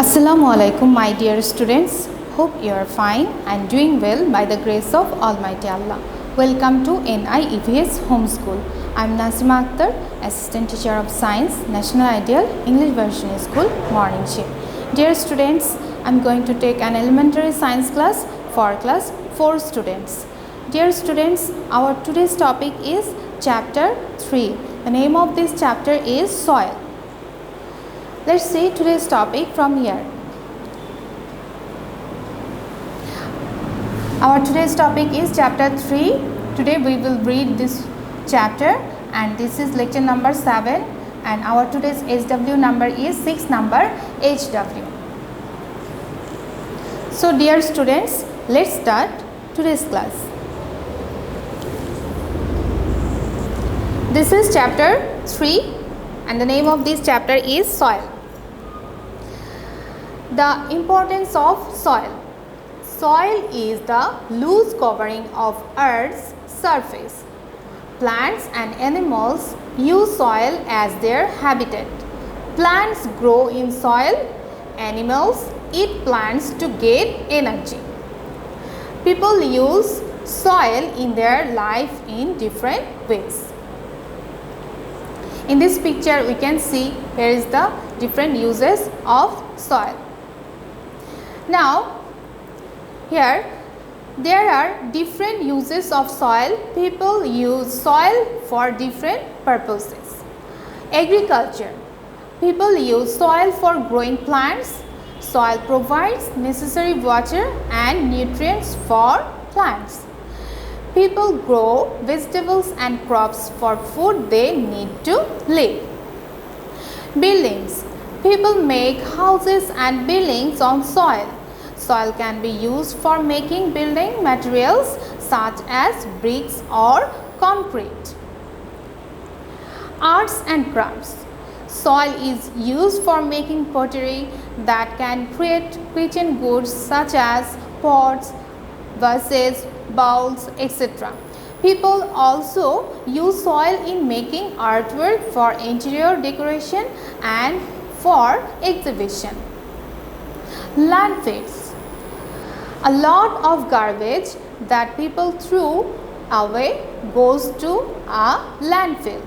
Assalamu alaikum, my dear students. Hope you are fine and doing well by the grace of Almighty Allah. Welcome to NIEVS Homeschool. I am Nasima Akhtar, Assistant Teacher of Science, National Ideal English Version School, Morning Shift. Dear students, I am going to take an elementary science class for class 4 students. Dear students, our today's topic is chapter 3. The name of this chapter is soil. Let's see today's topic from here. Our today's topic is chapter 3. Today we will read this chapter and this is lecture number 7 and our today's HW number is 6 number HW. So dear students, let's start today's class. This is chapter 3 and the name of this chapter is soil. The importance of soil. Soil is the loose covering of Earth's surface. Plants and animals use soil as their habitat. Plants grow in soil. Animals eat plants to get energy. People use soil in their life in different ways. In this picture we can see here is the different uses of soil. Now here there are different uses of soil. People use soil for different purposes. Agriculture. People use soil for growing plants. Soil provides necessary water and nutrients for plants. People grow vegetables and crops for food they need to live. Buildings. People make houses and buildings on soil. Soil can be used for making building materials such as bricks or concrete. Arts and crafts. Soil is used for making pottery that can create kitchen goods such as pots, vases, bowls, etc. People also use soil in making artwork for interior decoration and for exhibition. Landfills. A lot of garbage that people throw away goes to a landfill.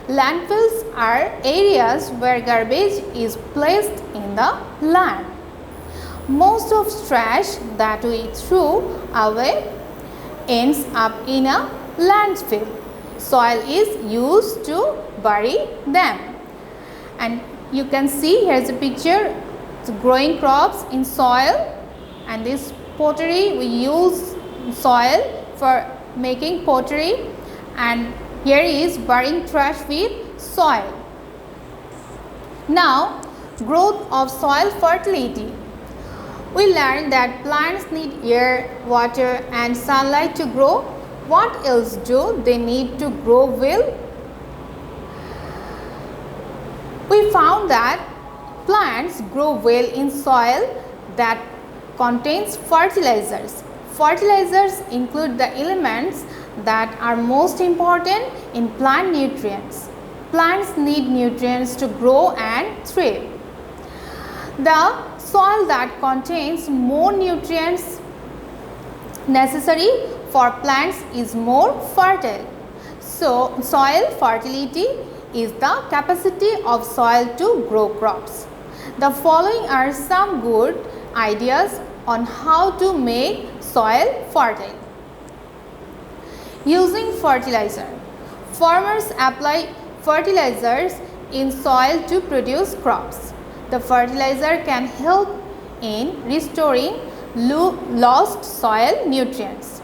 Landfills are areas where garbage is placed in the land. Most of trash that we throw away ends up in a landfill. Soil is used to bury them. And you can see here is a picture growing crops in soil, and this pottery, we use soil for making pottery, and here is burying trash with soil. Now, growth of soil fertility. We learned that plants need air, water and sunlight to grow. What else do they need to grow well? We found that plants grow well in soil that contains fertilizers. Fertilizers include the elements that are most important in plant nutrients. Plants need nutrients to grow and thrive. The soil that contains more nutrients necessary for plants is more fertile. So, soil fertility is the capacity of soil to grow crops. The following are some good ideas on how to make soil fertile. Using fertilizer. Farmers apply fertilizers in soil to produce crops. The fertilizer can help in restoring lost soil nutrients.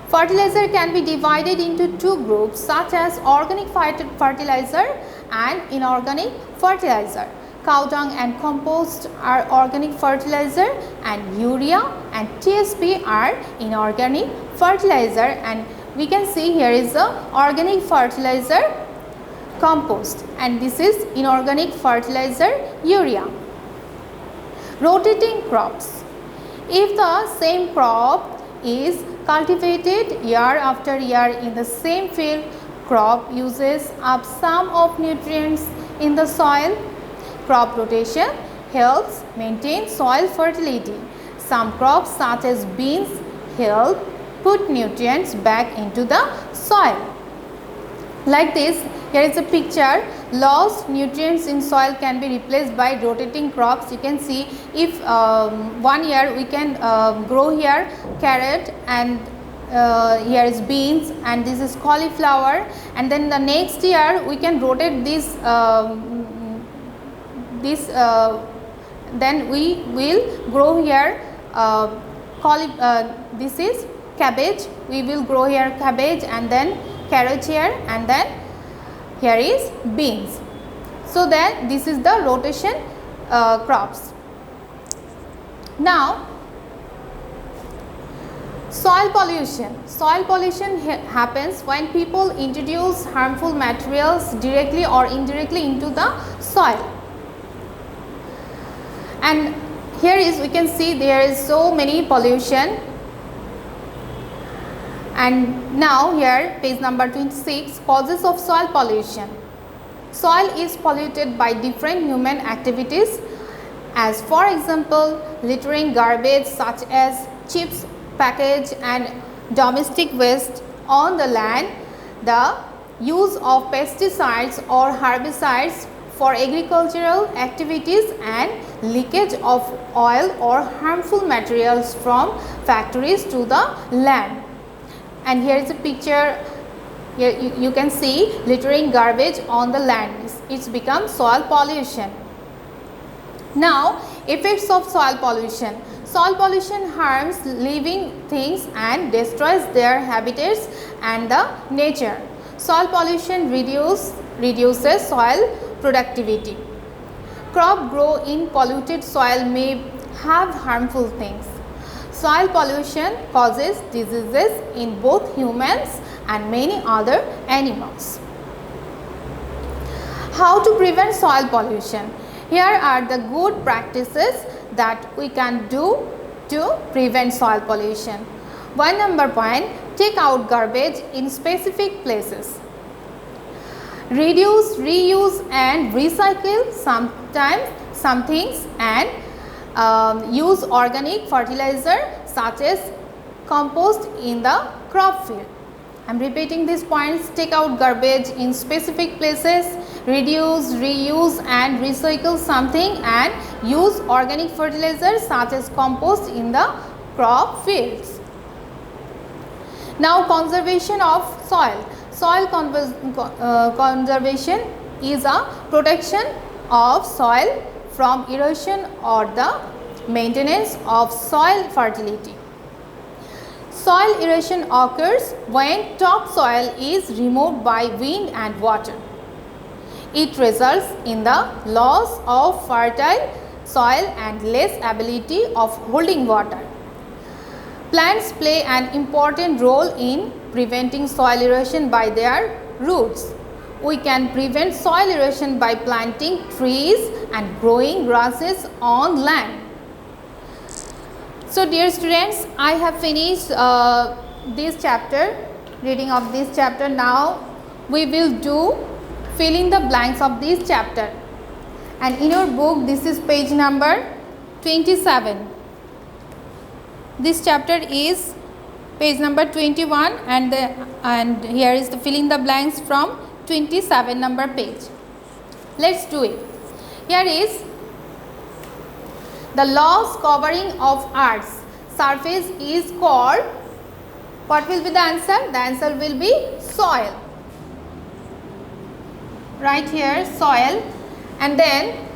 Fertilizer can be divided into two groups such as organic fertilizer and inorganic fertilizer. Cow dung and compost are organic fertilizer and urea and TSP are inorganic fertilizer, and we can see here is the organic fertilizer compost and this is inorganic fertilizer urea. Rotating crops. If the same crop is cultivated year after year in the same field, crop uses up some of nutrients in the soil. Crop rotation helps maintain soil fertility. Some crops such as beans help put nutrients back into the soil. Like this, here is a picture. Lost nutrients in soil can be replaced by rotating crops. You can see if 1 year we can grow here carrot, and here is beans, and this is cauliflower, and then the next year we can rotate this then we will grow here this is cabbage. We will grow here cabbage, and then carrot here, and then here is beans. So then this is the rotation crops. Now soil pollution. Soil pollution happens when people introduce harmful materials directly or indirectly into the soil. And here is, we can see there is so many pollution. And now here page number 26, causes of soil pollution. Soil is polluted by different human activities, as for example littering garbage such as chips package and domestic waste on the land, the use of pesticides or herbicides for agricultural activities, and leakage of oil or harmful materials from factories to the land. And here is a picture. Here you can see littering garbage on the land. It's become soil pollution. Now effects of soil pollution. Soil pollution harms living things and destroys their habitats and the nature. Soil pollution reduces soil productivity. Crop grow in polluted soil may have harmful things. Soil pollution causes diseases in both humans and many other animals. How to prevent soil pollution? Here are the good practices that we can do to prevent soil pollution. 1 number point, take out garbage in specific places. Reduce, reuse and recycle some things, and use organic fertilizer such as compost in the crop field. I am repeating these points. Take out garbage in specific places, reduce, reuse and recycle something, and use organic fertilizer such as compost in the crop fields. Now conservation of soil. Soil conservation is a protection of soil from erosion or the maintenance of soil fertility. Soil erosion occurs when topsoil is removed by wind and water. It results in the loss of fertile soil and less ability of holding water. Plants play an important role in preventing soil erosion by their roots. We can prevent soil erosion by planting trees and growing grasses on land. So dear students, I have finished this chapter, reading of this chapter. Now we will do fill in the blanks of this chapter, and in your book this is page number 27. This chapter is page number 21, and here is the fill in the blanks from 27 number page. Let's do it. Here is the loose covering of Earth's surface is called, what will be the answer? The answer will be soil. Right here, soil. And then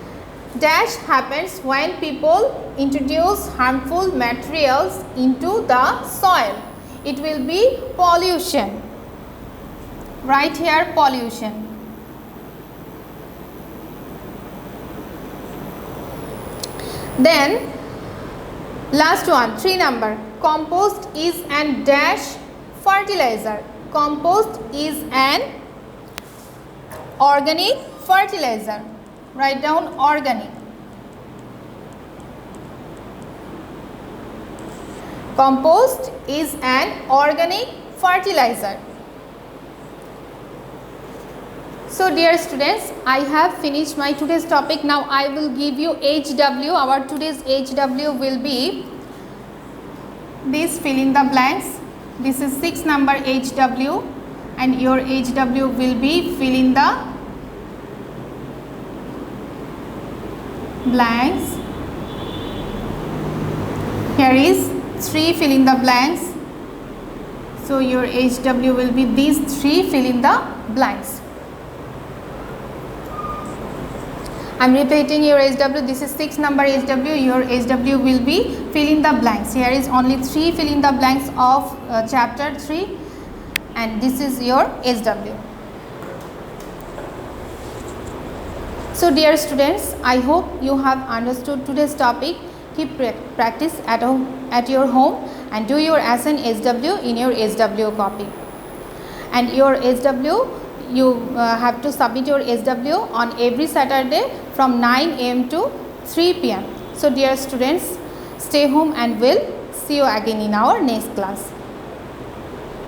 dash happens when people introduce harmful materials into the soil. It will be pollution. Right here, pollution. Then last one, 3 number, compost is an dash fertilizer. Compost is an organic fertilizer. Write down organic. Compost is an organic fertilizer. So dear students, I have finished my today's topic. Now I will give you HW. Our today's HW will be this, fill in the blanks. This is 6 number HW and your HW will be fill in the blanks. Here is 3, fill in the blanks. So your HW will be these 3, fill in the blanks. I am repeating your HW. This is 6 number HW. Your HW will be fill in the blanks. Here is only 3 fill in the blanks of chapter 3 and this is your HW. So dear students, I hope you have understood today's topic. Keep practice at your home and do your SN HW in your HW copy. And your HW, you have to submit your HW on every Saturday from 9 am to 3 pm. So dear students, stay home and we'll see you again in our next class.